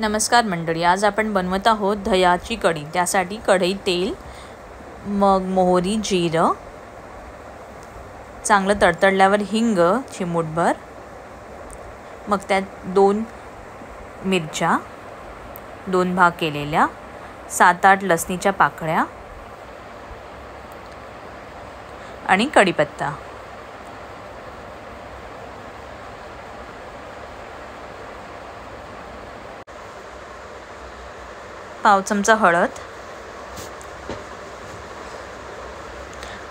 नमस्कार मंडळी, आज आपण बनवत आहोत दह्याची कढी। त्यासाठी कढईत तेल, मग मोहरी, जिरं, चांगलं तडतडल्यावर हिंग चिमूटभर, मग त्यात 2 मिरच्या 2 भाग केलेल्या, 7-8 लसणीच्या पाकळ्या आणि कढीपत्ता। पाव चमचा हळद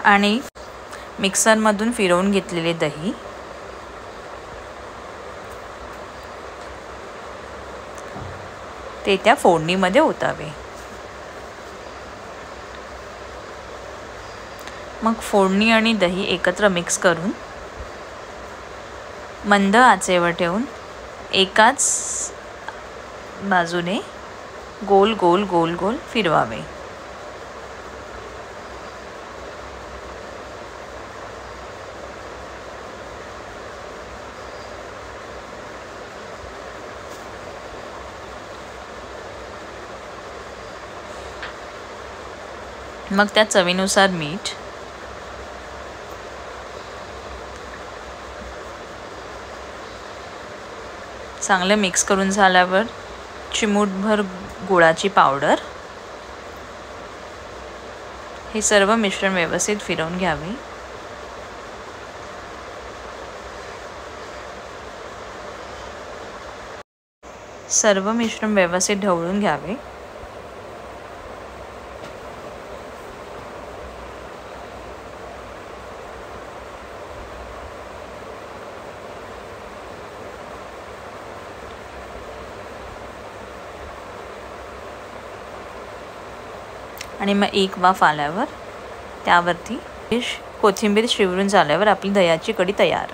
आणि मिक्सरमधून फिरवून घेतलेले दही, ते त्या फोडणीमध्ये ओतावे। मग फोडणी आणि दही एकत्र मिक्स करून मंद आचेवर ठेवून एकाच बाजूने गोल गोल गोल गोल फिरवावे। मग त्या चवीनुसार मीठ, चांगले मिक्स करून झाल्यावर चिमूटभर गुळाची पावडर, हे सर्व मिश्रण व्यवस्थित फिरवून घ्यावे। सर्व मिश्रण व्यवस्थित ढवळून घ्यावे। आणि मग एक वाफ आल्यावर त्यावरती कोथिंबीर शिवरून झाल्यावर आपली दह्याची कढी तयार।